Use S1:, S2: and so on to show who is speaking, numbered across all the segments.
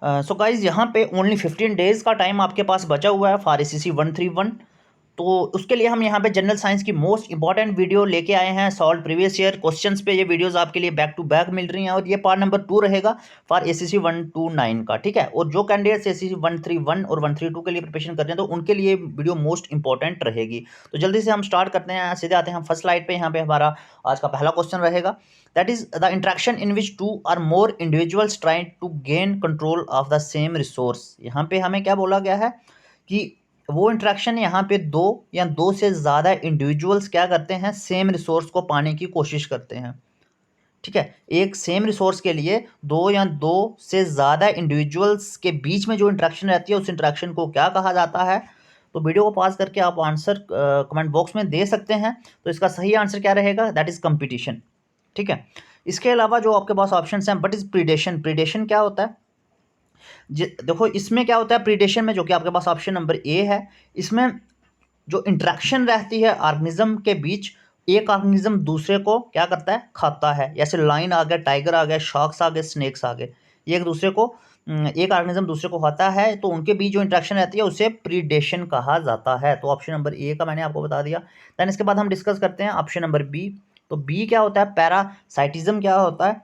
S1: So guys यहाँ पे only 15 days का टाइम आपके पास बचा हुआ है फॉर ACC 131। तो उसके लिए हम यहाँ पे जनरल साइंस की मोस्ट इंपॉर्टेंट वीडियो लेके आए हैं। सॉल्व प्रीवियस ईयर क्वेश्चंस पे ये वीडियोस आपके लिए बैक टू बैक मिल रही हैं और ये पार्ट नंबर 2 रहेगा फॉर ACC 129 का, ठीक है। और जो कैंडिडेट्स ACC 131 और 132 के लिए प्रिपरेशन कर रहे हैं तो उनके लिए वीडियो मोस्ट इंपॉर्टेंट रहेगी। तो जल्दी से हम स्टार्ट करते हैं, सीधे आते हैं हम फर्स्ट स्लाइड पे। यहाँ पे हमारा आज का पहला क्वेश्चन रहेगा, that is the interaction in which two or more individuals trying to gain control of the same resource। यहाँ पे हमें क्या बोला गया है कि वो इंट्रैक्शन यहाँ पे दो या दो से ज़्यादा इंडिविजुअल्स क्या करते हैं, सेम रिसोर्स को पाने की कोशिश करते हैं, ठीक है। एक सेम रिसोर्स के लिए दो या दो से ज़्यादा इंडिविजुअल्स के बीच में जो इंट्रैक्शन रहती है उस इंट्रैक्शन को क्या कहा जाता है। तो वीडियो को पॉज करके आप आंसर कमेंट बॉक्स में दे सकते हैं। तो इसका सही आंसर क्या रहेगा, दैट इज़ कंपटीशन, ठीक है। इसके अलावा जो आपके पास ऑप्शंस हैं, बट इज प्रीडेशन। प्रीडेशन क्या होता है, देखो इसमें क्या होता है प्रीडेशन में, जो कि आपके पास ऑप्शन नंबर ए है। इसमें जो इंट्रैक्शन रहती है ऑर्गेनिज्म के बीच, एक ऑर्गेनिज्म दूसरे को क्या करता है, खाता है। जैसे लाइन आ गया, टाइगर आ गया, शार्क्स आ गए, स्नेक्स आ गए, ये एक दूसरे को एक ऑर्गेनिज्म दूसरे को खाता है, तो उनके बीच जो इंट्रैक्शन रहती है उसे प्रीडेशन कहा जाता है। तो ऑप्शन नंबर ए का मैंने आपको बता दिया। दैन इसके बाद हम डिस्कस करते हैं ऑप्शन नंबर बी। तो बी क्या होता है, पैरासाइटिज्म क्या होता है,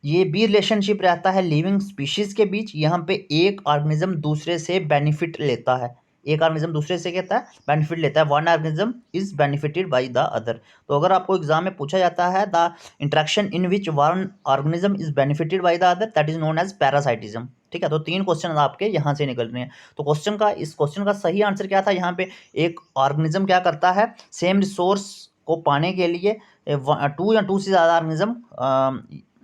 S1: ये भी रिलेशनशिप रहता है लिविंग स्पीशीज के बीच। यहाँ पे एक ऑर्गेनिज्म दूसरे से बेनिफिट लेता है, एक ऑर्गेनिज्म दूसरे से कहता है बेनिफिट लेता है, one organism is benefited by the other. तो अगर आपको एग्जाम में पूछा जाता है the interaction in which one organism is benefited by the other, that is known as parasitism, ठीक है। तो 3 क्वेश्चन आपके यहाँ से निकल रहे हैं। तो इस क्वेश्चन का सही आंसर क्या था, यहाँ पे एक ऑर्गेनिज्म क्या करता है, सेम रिसोर्स को पाने के लिए टू या टू से ज़्यादा ऑर्गेनिज्म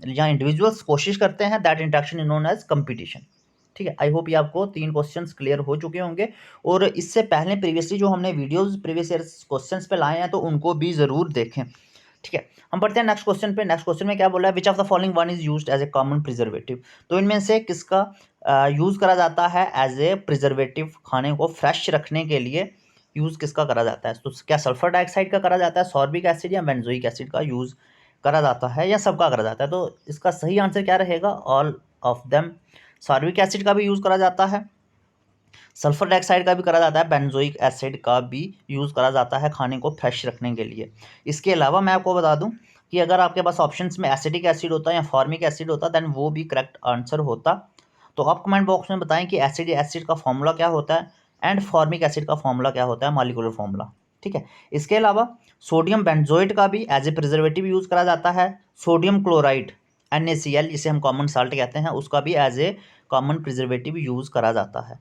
S1: या इंडिविजुअल्स कोशिश करते हैं, that interaction is known as competition, ठीक है। आई होप ये आपको 3 क्वेश्चंस क्लियर हो चुके होंगे। और इससे पहले प्रीवियसली जो हमने वीडियोस प्रीवियस ईयर क्वेश्चंस पे लाए हैं तो उनको भी ज़रूर देखें, ठीक है। हम बढ़ते हैं नेक्स्ट क्वेश्चन पे। नेक्स्ट क्वेश्चन में क्या बोला है, which of the following one is used as a common preservative. तो इनमें से किसका यूज़ करा जाता है एज ए प्रिजर्वेटिव, खाने को फ्रेश रखने के लिए यूज़ किसका करा जाता है। तो क्या सल्फर डाइऑक्साइड का करा जाता है, सॉर्बिक एसिड या बेंजोइक एसिड का यूज़ करा जाता है, या सबका करा जाता है। तो इसका सही आंसर क्या रहेगा, all of them. Sorbic acid का भी यूज़ करा जाता है, सल्फर डाइऑक्साइड का भी करा जाता है, बेंजोइक एसिड का भी यूज़ करा जाता है खाने को फ्रेश रखने के लिए। इसके अलावा मैं आपको बता दूं कि अगर आपके पास ऑप्शंस में एसिडिक एसिड होता या फॉर्मिक एसिड होता देन वो भी करेक्ट आंसर होता। तो आप कमेंट बॉक्स में बताएं कि एसिडिक एसिड का फॉर्मूला क्या होता है एंड फॉर्मिक एसिड का फॉर्मूला क्या होता है, मॉलिक्यूलर फॉर्मूला, ठीक है। इसके अलावा सोडियम बेंजोइट का भी एज ए प्रिजर्वेटिव यूज़ करा जाता है। सोडियम क्लोराइड NaCl जिसे हम कॉमन साल्ट कहते हैं, उसका भी as a common preservative use करा जाता है,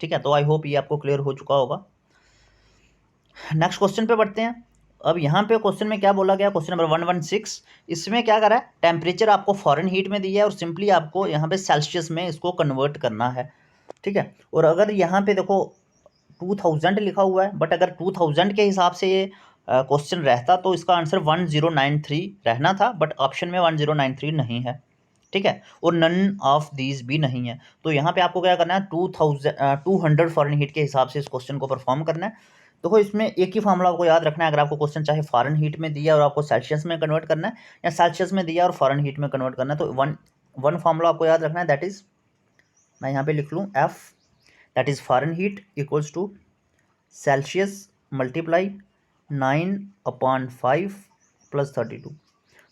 S1: ठीक है। तो आई होप ये आपको क्लियर हो चुका होगा। नेक्स्ट क्वेश्चन पे बढ़ते हैं। अब यहाँ पे क्वेश्चन में क्या बोला गया, क्वेश्चन नंबर 116। इसमें क्या करा है, टेम्परेचर आपको फॉरेन हीट में दिया है और सिंपली आपको यहाँ पे सेल्सियस में इसको कन्वर्ट करना है, ठीक है। और अगर यहाँ पे देखो 2000 लिखा हुआ है, बट अगर 2000 के हिसाब से ये क्वेश्चन रहता तो इसका आंसर 1093 रहना था, बट ऑप्शन में 1093 नहीं है, ठीक है। और नन ऑफ दीज भी नहीं है। तो यहाँ पे आपको क्या करना है, 200 फॉरेन हीट के हिसाब से इस क्वेश्चन को परफॉर्म करना है। देखो इसमें एक ही फार्मूला आपको याद रखना है। अगर आपको क्वेश्चन चाहे फॉरेन हीट में दिया और आपको सेल्सियस में कन्वर्ट करना है, या सेल्सियस में दिया और फॉरेन हीट में कन्वर्ट करना है, तो वन फार्मूला आपको याद रखना है, दैट इज, मैं यहाँ पे लिख लूँ F, that is Fahrenheit equals to Celsius multiply 9/5 + 32।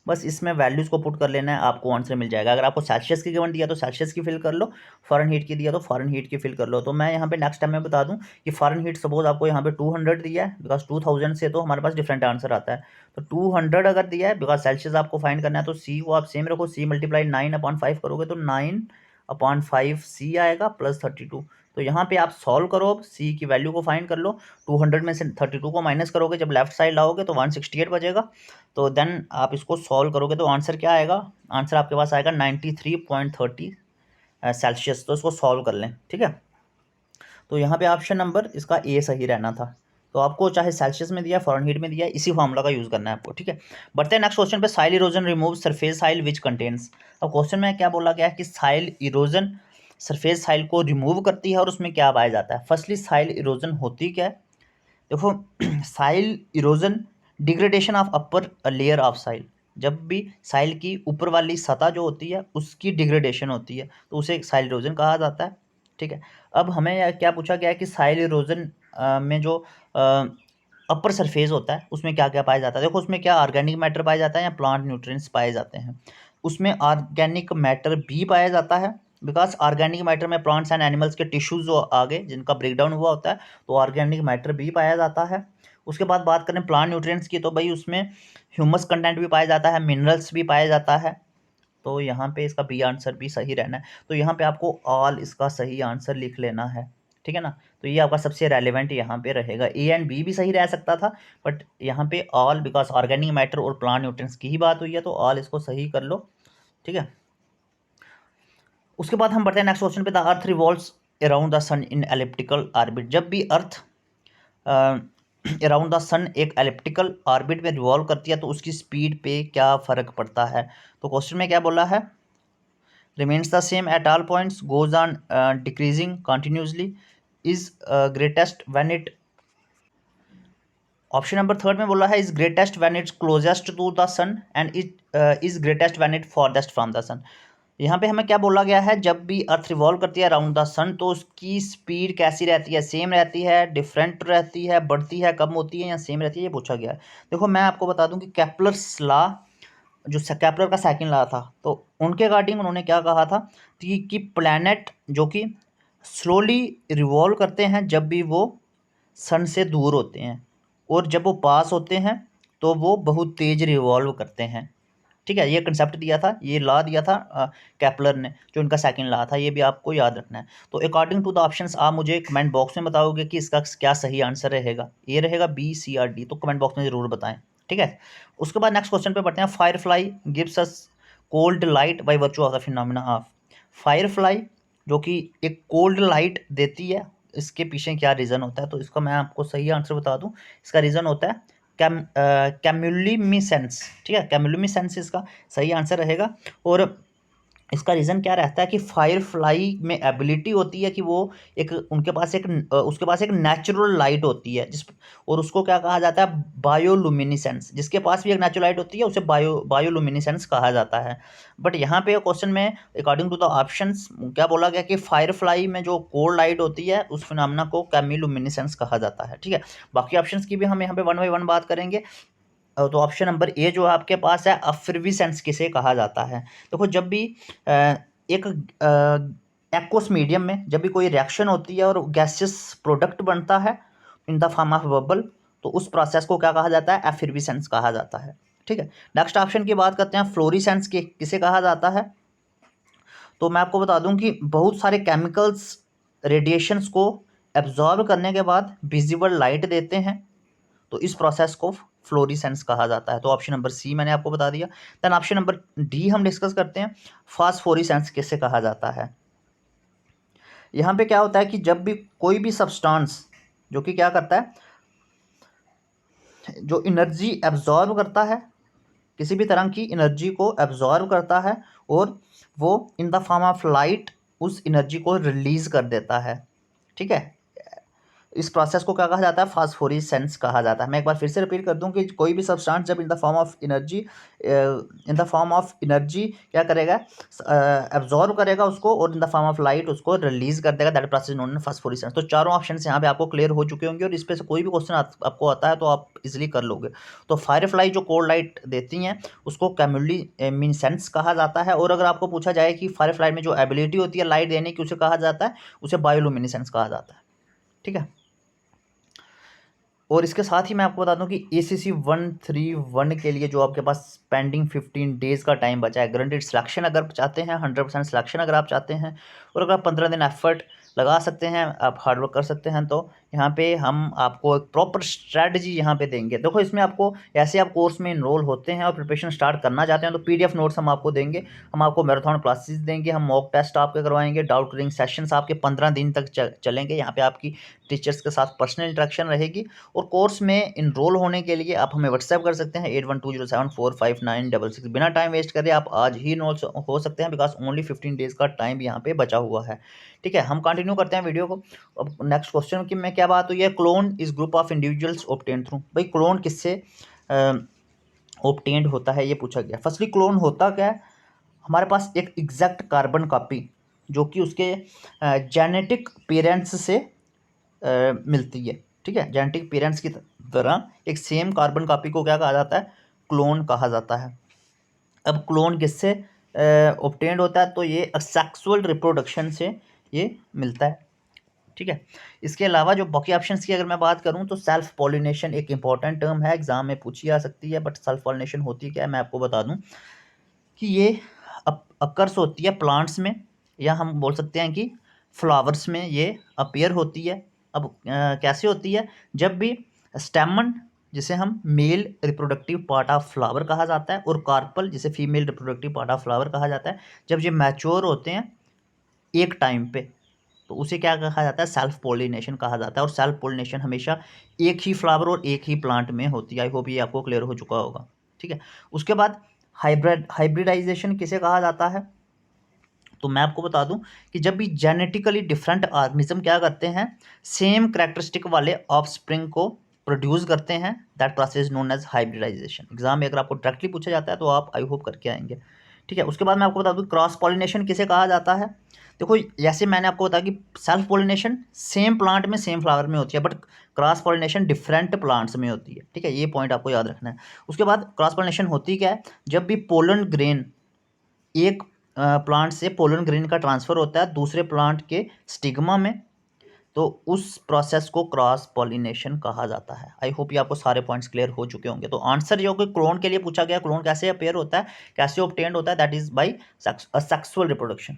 S1: बस इसमें वैल्यूज़ को पुट कर लेना है, आपको आंसर मिल जाएगा। अगर आपको सेल्सियस की गिवन दिया तो सेल्सियस की फिल कर लो, फॉरेन हीट की दिया तो फॉरेन हीट की फिल कर लो। तो मैं यहाँ पे नेक्स्ट टाइम में बता दूँ कि फॉरेन हीट सपोज आपको यहाँ पे 200 दिया है, बिकॉज 2000 से तो हमारे पास डिफरेंट आंसर आता है। तो 200 अगर दिया है, बिकॉज सेल्सियस आपको फाइंड करना है, तो सी को आप सेम रखो, सी मल्टीप्लाई 9/5 करोगे तो 9/5 सी आएगा प्लस 32। तो यहाँ पे आप सॉल्व करो, अब सी की वैल्यू को फाइंड कर लो। 200 में से 32 को माइनस करोगे, जब लेफ्ट साइड लाओगे तो 168 बचेगा। तो देन आप इसको सॉल्व करोगे तो आंसर क्या आएगा, आंसर आपके पास आएगा 93.30 सेल्सियस। तो इसको सॉल्व कर लें, ठीक है। तो यहाँ पे ऑप्शन नंबर इसका ए सही रहना था। तो आपको चाहे सेल्सियस में दिया, फॉरेन हीट में दिया, इसी फार्मूला का यूज़ करना है आपको, ठीक है। बढ़ते हैं नेक्स्ट क्वेश्चन पे। Soil erosion remove surface soil which contains. अब क्वेश्चन में क्या बोला गया है कि साइल इरोजन सरफेस साइल को रिमूव करती है और उसमें क्या पाया जाता है। फर्स्टली साइल इरोजन होती क्या है, देखो soil erosion degradation of upper layer of soil, जब भी साइल की ऊपर वाली सतह जो होती है उसकी डिग्रेडेशन होती है तो उसे साइल इरोजन कहा जाता है। ठीक है, अब हमें क्या पूछा गया है कि साइल इरोजन में जो अपर सरफेस होता है उसमें क्या क्या पाया जाता है। देखो उसमें क्या ऑर्गेनिक मैटर पाया जाता है या प्लांट न्यूट्रिएंट्स पाए जाते हैं। उसमें ऑर्गेनिक मैटर भी पाया जाता है, बिकॉज ऑर्गेनिक मैटर में प्लांट्स एंड एनिमल्स के टिश्यूज जो आगे जिनका ब्रेकडाउन हुआ होता है तो ऑर्गेनिक मैटर भी पाया जाता है। उसके बाद बात करें प्लांट न्यूट्रिएंट्स की तो भाई उसमें ह्यूमस कंटेंट भी पाया जाता है, मिनरल्स भी पाया जाता है। तो यहाँ पे इसका बी आंसर भी सही रहना है। तो यहाँ पे आपको ऑल इसका सही आंसर लिख लेना है, ठीक है ना। तो ये आपका सबसे रेलिवेंट यहाँ पे रहेगा। ए एंड बी भी सही रह सकता था बट यहाँ पे ऑल, बिकॉज ऑर्गेनिक मैटर और प्लांट न्यूट्रिएंट्स की ही बात हुई है तो ऑल इसको सही कर लो, ठीक है। उसके बाद हम बढ़ते हैं नेक्स्ट क्वेश्चन पे। The earth revolves around the sun in elliptical orbit. जब भी अर्थ अराउंड द सन एक एलिप्टिकल ऑर्बिट में रिवॉल्व करती है तो उसकी स्पीड पे क्या फ़र्क पड़ता है। तो क्वेश्चन में क्या बोला है, remains the same at all points, goes on decreasing continuously, is greatest when it, option number third में बोला है is greatest when it's closest to the sun and it is greatest when it farthest from the sun. यहाँ पे हमें क्या बोला गया है, जब भी अर्थ रिवॉल्व करती है अराउंड द सन तो उसकी स्पीड कैसी रहती है, सेम रहती है, डिफरेंट रहती है, बढ़ती है, कम होती है या सेम रहती है, ये पूछा गया है। देखो मैं आपको बता दूं कि केपलर्स लॉ, जो केपलर का सेकंड लॉ था, तो उनके अकॉर्डिंग उन्होंने क्या कहा था कि प्लैनेट जो कि स्लोली रिवॉल्व करते हैं जब भी वो सन से दूर होते हैं और जब वो पास होते हैं तो वो बहुत तेज रिवॉल्व करते हैं। ठीक है, ये कंसेप्ट दिया था, ये लॉ दिया था केपलर ने, जो इनका सेकंड लॉ था, ये भी आपको याद रखना है। तो अकॉर्डिंग टू द ऑप्शंस आप मुझे कमेंट बॉक्स में बताओगे कि इसका क्या सही आंसर रहेगा, ए रहेगा, बी, सी और डी। तो कमेंट बॉक्स में ज़रूर बताएं, ठीक है। उसके बाद नेक्स्ट क्वेश्चन पे बढ़ते हैं। Fire fly gives us cold light by virtue of the phenomena of. Fire fly जो कि एक कोल्ड लाइट देती है, इसके पीछे क्या रीज़न होता है, तो इसका मैं आपको सही आंसर बता दूं। इसका रीज़न होता है कैम्युलिमिसेंस, ठीक है, कैम्युलिमिसेंस इसका सही आंसर रहेगा। और इसका रीज़न क्या रहता है कि फायर फ्लाई में एबिलिटी होती है कि वो एक उनके पास एक उसके पास एक नेचुरल लाइट होती है जिस, और उसको क्या कहा जाता है, बायोलुमिनिसेंस। जिसके पास भी एक नेचुरल लाइट होती है उसे बायोलुमिनिसेंस कहा जाता है। बट यहाँ पे क्वेश्चन में अकॉर्डिंग टू द ऑप्शंस क्या बोला गया कि फायर फ्लाई में जो कोल्ड लाइट होती है उस फिनोमेना को कैम्युलुमिनिसेंस कहा जाता है, ठीक है। बाकी ऑप्शंस की भी हम यहाँ पे वन बाई वन बात करेंगे। तो ऑप्शन नंबर ए जो आपके पास है, अफ्रीविसेंस किसे कहा जाता है। देखो जब भी एक एक्वस मीडियम में जब भी कोई रिएक्शन होती है और गैसियस प्रोडक्ट बनता है in the form of bubble, तो उस प्रोसेस को क्या कहा जाता है, एफिरविसेंस कहा जाता है, ठीक है। नेक्स्ट ऑप्शन की बात करते हैं, फ्लोरिसेंस के किसे कहा जाता है। तो मैं आपको बता दूं कि बहुत सारे केमिकल्स रेडिएशंस को एब्जॉर्ब करने के बाद विजिबल लाइट देते हैं, तो इस प्रोसेस को फ्लोरिसेंस कहा जाता है। तो ऑप्शन नंबर सी मैंने आपको बता दिया। देन ऑप्शन नंबर डी हम डिस्कस करते हैं, फास्फोरिसेंस किसे कहा जाता है। यहाँ पे क्या होता है कि जब भी कोई भी सब्सटेंस जो कि क्या करता है, जो एनर्जी एब्जॉर्ब करता है, किसी भी तरह की एनर्जी को एब्जॉर्ब करता है और वो in the form of light उस एनर्जी को रिलीज कर देता है, ठीक है। इस प्रोसेस को क्या कहा जाता है, फास्फोरिसेंस कहा जाता है। मैं एक बार फिर से रिपीट कर दूं कि कोई भी सब्सटेंस जब in the form of energy क्या करेगा, एब्जॉर्ब करेगा उसको और in the form of light उसको रिलीज कर देगा, that process known as phosphorescence. तो चारों ऑप्शन यहाँ पे आपको क्लियर हो चुके होंगे और इस पे से कोई भी क्वेश्चन आपको आता है तो आप इजिली कर लोगे। तो फायर फ्लाई जो कोल्ड लाइट देती हैं उसको कैम्युलिमिनेसेंस कहा जाता है, और अगर आपको पूछा जाए कि फायर फ्लाई में जो एबिलिटी होती है लाइट देने की उसे कहा जाता है, उसे बायोलुमिनेसेंस कहा जाता है, ठीक है। और इसके साथ ही मैं आपको बता दूं कि ACC 131 के लिए जो आपके पास पेंडिंग 15 डेज़ का टाइम बचा है, गारंटेड सिलेक्शन अगर चाहते हैं, 100% सिलेक्शन अगर आप चाहते हैं और अगर आप 15 दिन एफर्ट लगा सकते हैं, आप हार्डवर्क कर सकते हैं, तो यहाँ पे हम आपको एक प्रॉपर स्ट्रैटेजी यहाँ पे देंगे। देखो इसमें आपको ऐसे आप कोर्स में इनरोल होते हैं और प्रिपरेशन स्टार्ट करना चाहते हैं तो PDF नोट्स हम आपको देंगे, हम आपको मैराथन क्लासेस देंगे, हम मॉक टेस्ट आपके करवाएंगे, डाउट क्लियरिंग सेशंस आपके 15 दिन तक चलेंगे। यहाँ पे आपकी टीचर्स के साथ पर्सनल इंटरेक्शन रहेगी। और कोर्स में इनरोल होने के लिए आप हमें व्हाट्सएप कर सकते हैं 8120745966। बिना टाइम वेस्ट करे आप आज ही इनरोल हो सकते हैं, बिकॉज ओनली 15 डेज़ का टाइम यहाँ पे बचा हुआ है, ठीक है। हम कंटिन्यू करते हैं वीडियो को। अब नेक्स्ट क्वेश्चन की में क्या बात हुई है, क्लोन इस group of individuals obtain through. भाई क्लोन किससे ऑब्टेन्ड होता है, ये पूछा गया। फर्स्टली क्लोन होता क्या है, हमारे पास एक एग्जैक्ट कार्बन कॉपी जो कि उसके जेनेटिक पेरेंट्स से मिलती है, ठीक है। जेनेटिक पेरेंट्स की तरह एक सेम कार्बन कॉपी को क्या कहा जाता है, क्लोन कहा जाता है। अब क्लोन किससे ऑब्टेन्ड होता है, तो ये सेक्सुअल रिप्रोडक्शन से ये मिलता है, ठीक है। इसके अलावा जो बाकी ऑप्शंस की अगर मैं बात करूं तो सेल्फ पॉलिनेशन एक इंपॉर्टेंट टर्म है, एग्जाम में पूछी जा सकती है। बट सेल्फ पॉलिनेशन होती क्या है, मैं आपको बता दूं कि ये अकर्स होती है प्लांट्स में, या हम बोल सकते हैं कि फ्लावर्स में ये अपीयर होती है। अब कैसे होती है, जब भी स्टेमन जिसे हम male reproductive part of flower कहा जाता है, और कार्पल जिसे female reproductive part of flower कहा जाता है, जब ये मैच्योर होते हैं एक टाइम पे, तो उसे क्या कहा जाता है, सेल्फ पोलिनेशन कहा जाता है। और सेल्फ पोलिनेशन हमेशा एक ही फ्लावर और एक ही प्लांट में होती है। आई होप ये आपको क्लियर हो चुका होगा, ठीक है। उसके बाद हाइब्रिडाइजेशन किसे कहा जाता है, तो मैं आपको बता दूं कि जब भी जेनेटिकली डिफरेंट ऑर्गेनिज्म क्या करते हैं, सेम कैरेक्टरिस्टिक वाले ऑफस्प्रिंग को प्रोड्यूस करते हैं, that process is known as hybridisation. Exam में अगर आपको डायरेक्टली पूछा जाता है तो आप आई होप करके आएंगे, ठीक है। उसके बाद मैं आपको बता दूं क्रॉस पॉलिनेशन किसे कहा जाता है। देखो जैसे मैंने आपको बताया कि सेल्फ पॉलिनेशन सेम प्लांट में सेम फ्लावर में होती है, but cross pollination different plants में होती है, ठीक है। ये पॉइंट आपको याद रखना है। उसके बाद क्रॉस पॉलिनेशन होती क्या है, जब भी पोलन ग्रेन एक प्लांट से पोलन ग्रेन का ट्रांसफ़र होता है दूसरे प्लांट के स्टिग्मा में, तो उस प्रोसेस को क्रॉस पॉलिनेशन कहा जाता है। आई होप ये आपको सारे पॉइंट्स क्लियर हो चुके होंगे। तो आंसर जो कि क्लोन के लिए पूछा गया, क्लोन कैसे अपेयर होता है, कैसे ऑब्टेन्ड होता है, that is by sexual reproduction.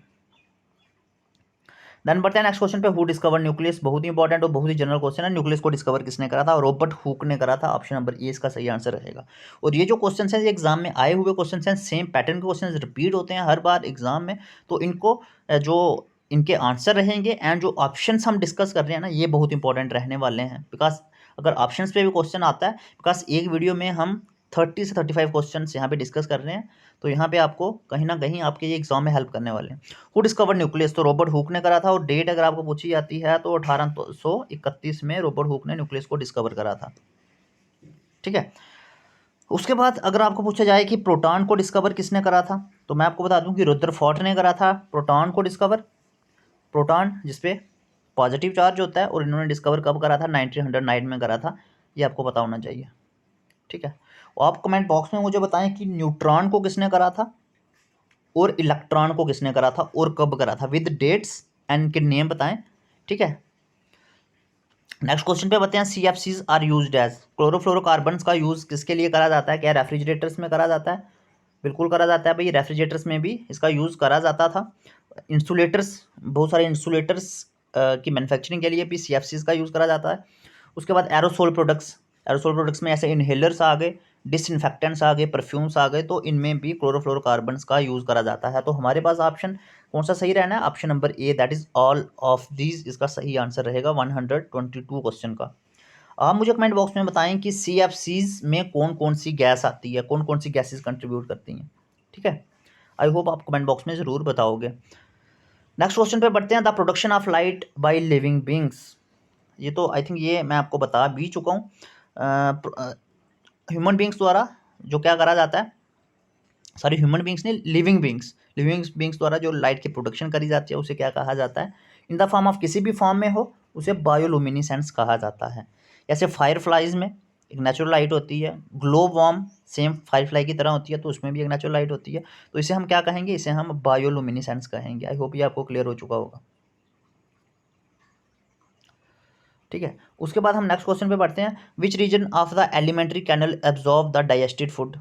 S1: Then बढ़ते हैं नेक्स्ट क्वेश्चन पे, हु डिस्कवर न्यूक्लियस। बहुत ही इंपॉर्टेंट और बहुत ही जनरल क्वेश्चन है। न्यूक्लियस को डिस्कवर किसने करा था, रॉबर्ट हुक ने करा था। ऑप्शन नंबर ए इसका सही आंसर रहेगा। और ये जो क्वेश्चन है, ये एग्जाम में आए हुए क्वेश्चन हैं, सेम पैटर्न के क्वेश्चन रिपीट होते हैं हर बार एग्जाम में। तो इनको जो इनके आंसर रहेंगे एंड जो ऑप्शंस हम डिस्कस कर रहे हैं ना, ये बहुत इंपॉर्टेंट रहने वाले हैं। बिकॉज अगर ऑप्शंस पे भी क्वेश्चन आता है, बिकॉज एक वीडियो में हम 30 से 35 क्वेश्चन यहाँ पे डिस्कस कर रहे हैं, तो यहाँ पे आपको कहीं ना कहीं आपके ये एग्जाम में हेल्प करने वाले हैं। हु डिस्कवर न्यूक्लियस, तो रॉबर्ट हुक ने करा था। और डेट अगर आपको पूछी जाती है तो 1831 में रॉबर्ट हुक ने न्यूक्लियस को डिस्कवर करा था, ठीक है। उसके बाद अगर आपको पूछा जाए कि प्रोटॉन को डिस्कवर किसने करा था, तो मैं आपको बता दूं कि रदरफोर्ड ने करा था प्रोटॉन को डिस्कवर। प्रोटॉन जिसपे पॉजिटिव चार्ज होता है, और इन्होंने डिस्कवर कब करा था, 1909 में करा था। ये आपको पता होना चाहिए, ठीक है। और आप कमेंट बॉक्स में मुझे बताएं कि न्यूट्रॉन को किसने करा था और इलेक्ट्रॉन को किसने करा था और कब करा था, विद डेट्स एंड इनके नेम बताएं, ठीक है। नेक्स्ट क्वेश्चन पे बताते हैं, CFCs are used as. Chlorofluorocarbons का यूज़ किसके लिए करा जाता है, क्या रेफ्रिजरेटर्स में करा जाता है, बिल्कुल करा जाता है भाई, रेफ्रिजरेटर्स में भी इसका यूज़ करा जाता था। इंसुलेटर्स, बहुत सारे इंसुलेटर्स की मैन्युफैक्चरिंग के लिए भी CFCs का यूज़ करा जाता है। उसके बाद एरोसोल प्रोडक्ट्स, एरोसोल प्रोडक्ट्स में ऐसे इनहेलर्स आ गए, डिसइंफेक्टेंट्स आ गए, परफ्यूम्स आ गए, तो इनमें भी क्लोरोफ्लोरोकार्बन्स का यूज़ करा जाता है। तो हमारे पास ऑप्शन कौन सा सही रहना है, option number A, that is all of these इसका सही आंसर रहेगा 122 क्वेश्चन का। आप मुझे कमेंट बॉक्स में बताएं कि CFCs में कौन कौन सी गैस आती है, कौन कौन सी गैसेस कंट्रीब्यूट करती हैं, ठीक है। आई होप आप कमेंट बॉक्स में ज़रूर बताओगे। नेक्स्ट क्वेश्चन पे बढ़ते हैं, the production of light by living beings. ये तो आई थिंक ये मैं आपको बता भी चुका हूँ। ह्यूमन बींग्स द्वारा जो क्या करा जाता है, सॉरी ह्यूमन बींग्स नहीं, लिविंग बींग्स द्वारा जो लाइट की प्रोडक्शन करी जाती है उसे क्या कहा जाता है, इन द फॉर्म ऑफ किसी भी फॉर्म में हो उसे बायोलुमिनिसेंस कहा जाता है। जैसे फायर फ्लाइज में एक नेचुरल लाइट होती है, glow worm same firefly की तरह होती है, तो उसमें भी एक नेचुरल लाइट होती है, तो इसे हम क्या कहेंगे, इसे हम बायोलुमिनिसेंस कहेंगे। आई होप ये आपको क्लियर हो चुका होगा, ठीक है। उसके बाद हम नेक्स्ट क्वेश्चन पे बढ़ते हैं, which region of the alimentary canal absorb the digested food.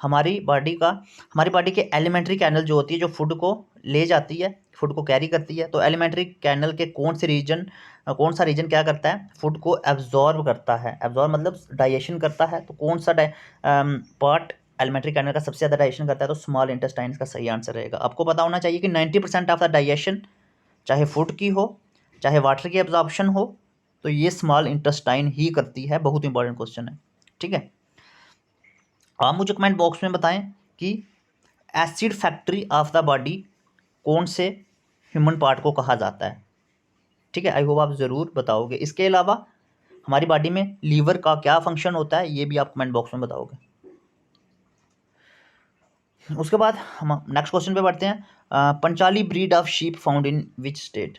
S1: हमारी बॉडी के एलिमेंट्री कैनल जो होती है, जो फूड को ले जाती है, फूड को कैरी करती है, तो एलिमेंट्री कैनल के कौन सा रीजन क्या करता है, फूड को एब्जॉर्ब करता है। एब्जॉर्ब मतलब डाइजेशन करता है, तो कौन सा पार्ट एलिमेंट्री कैनल का सबसे ज़्यादा डाइजेशन करता है, तो स्मॉल इंटेस्टाइन का सही आंसर रहेगा। आपको पता होना चाहिए कि 90% ऑफ द डाइजेशन चाहे फूड की हो चाहे वाटर की एब्जॉर्प्शन हो, तो ये स्मॉल इंटेस्टाइन ही करती है। बहुत इंपॉर्टेंट क्वेश्चन है, ठीक है। आप मुझे कमेंट बॉक्स में बताएं कि acid factory of the body कौन से ह्यूमन पार्ट को कहा जाता है, ठीक है। आई होप आप ज़रूर बताओगे। इसके अलावा हमारी बॉडी में लीवर का क्या फंक्शन होता है, ये भी आप कमेंट बॉक्स में बताओगे। उसके बाद हम नेक्स्ट क्वेश्चन पे बढ़ते हैं। Panchali breed of sheep found in which state.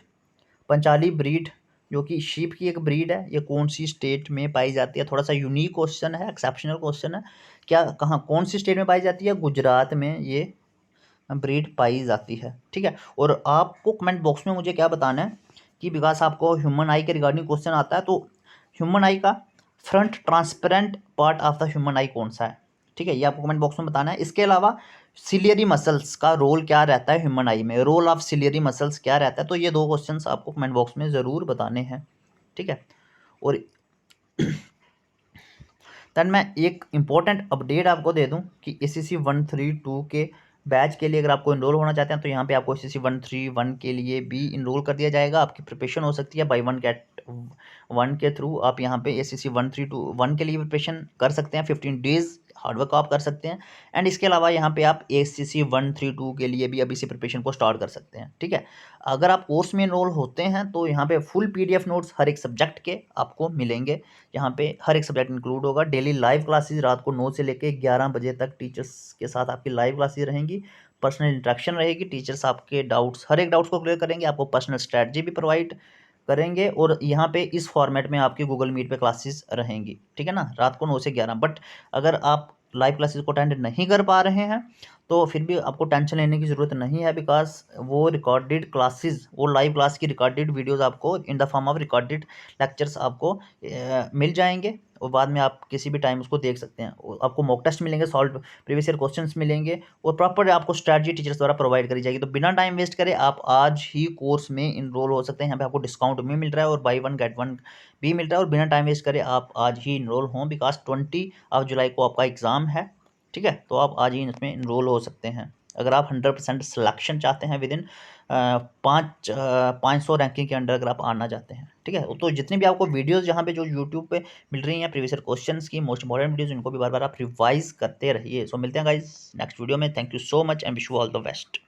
S1: Panchali breed जो कि शीप की एक ब्रीड है, ये कौन सी स्टेट में पाई जाती है? थोड़ा सा यूनिक क्वेश्चन है, एक्सेप्शनल क्वेश्चन है। क्या कहाँ कौन सी स्टेट में पाई जाती है? गुजरात में ये ब्रीड पाई जाती है। ठीक है, और आपको कमेंट बॉक्स में मुझे क्या बताना है कि विकास आपको ह्यूमन आई के रिगार्डिंग क्वेश्चन आता है, तो ह्यूमन आई का front transparent part of the human आई कौन सा है? ठीक है, ये आपको कमेंट बॉक्स में बताना है। इसके अलावा सिलियरी मसल्स का रोल क्या रहता है ह्यूमन आई में? रोल ऑफ सिलियरी मसल्स क्या रहता है? तो ये दो क्वेश्चंस आपको कमेंट बॉक्स में ज़रूर बताने हैं। ठीक है, और देन मैं एक इम्पॉर्टेंट अपडेट आपको दे दूं कि ACC 132 के बैच के लिए अगर आपको इनरोल होना चाहते हैं तो यहाँ पे आपको ACC 131 के लिए भी इनरोल कर दिया जाएगा। आपकी प्रिपरेशन हो सकती है बाई वन गेट वन के थ्रू। आप यहाँ पे ACC 131 के लिए प्रिपरेशन कर सकते हैं, 15 डेज हार्डवर्क आप कर सकते हैं। एंड इसके अलावा यहाँ पे आप ACC 132 के लिए भी अभी से प्रिपरेशन को स्टार्ट कर सकते हैं। ठीक है, अगर आप कोर्स में इनरोल होते हैं तो यहाँ पे फुल PDF नोट्स हर एक सब्जेक्ट के आपको मिलेंगे। यहाँ पे हर एक सब्जेक्ट इंक्लूड होगा। डेली लाइव क्लासेस रात को 9 से लेके 11 बजे तक टीचर्स के साथ आपकी लाइव क्लासेस रहेंगी। पर्सनल इंटरेक्शन रहेगी, टीचर्स आपके डाउट्स हर एक डाउट्स को क्लियर करेंगे, आपको पर्सनल स्ट्रैटेजी भी प्रोवाइड करेंगे। और यहाँ पे इस फॉर्मेट में आपकी गूगल मीट पे क्लासेस रहेंगी। ठीक है ना, रात को 9 से 11। बट अगर आप लाइव क्लासेस को अटेंड नहीं कर पा रहे हैं तो फिर भी आपको टेंशन लेने की ज़रूरत नहीं है, बिकॉज वो रिकॉर्डेड क्लासेस, वो लाइव क्लास की रिकॉर्डेड वीडियोस आपको in the form of recorded lectures आपको मिल जाएंगे और बाद में आप किसी भी टाइम उसको देख सकते हैं। आपको मॉक टेस्ट मिलेंगे, सॉल्व प्रीवियस ईयर क्वेश्चंस मिलेंगे और प्रॉपर आपको स्ट्रैटेजी टीचर्स द्वारा प्रोवाइड करी जाएगी। तो बिना टाइम वेस्ट करे आप आज ही कोर्स में इनरोल हो सकते हैं। यहाँ पे आपको डिस्काउंट भी मिल रहा है और बाई वन गेट वन भी मिल रहा है। और बिना टाइम वेस्ट करे आप आज ही इनरोल हों, बिकॉज 20 जुलाई को आपका एग्ज़ाम है। ठीक है, तो आप आज ही इसमें इनरोल हो सकते हैं अगर आप 100% सिलेक्शन चाहते हैं विद इन 500 रैंकिंग के अंडर अगर आप आना चाहते हैं। ठीक है, तो जितनी भी आपको वीडियोस यहाँ पे जो यूट्यूब पे मिल रही हैं प्रीवियस ईयर क्वेश्चंस की मोस्ट इंपॉर्टेंट वीडियोस, इनको भी बार बार आप रिवाइज करते रहिए। सो मिलते हैं गाइस नेक्स्ट वीडियो में। Thank you so much and wish you all the best.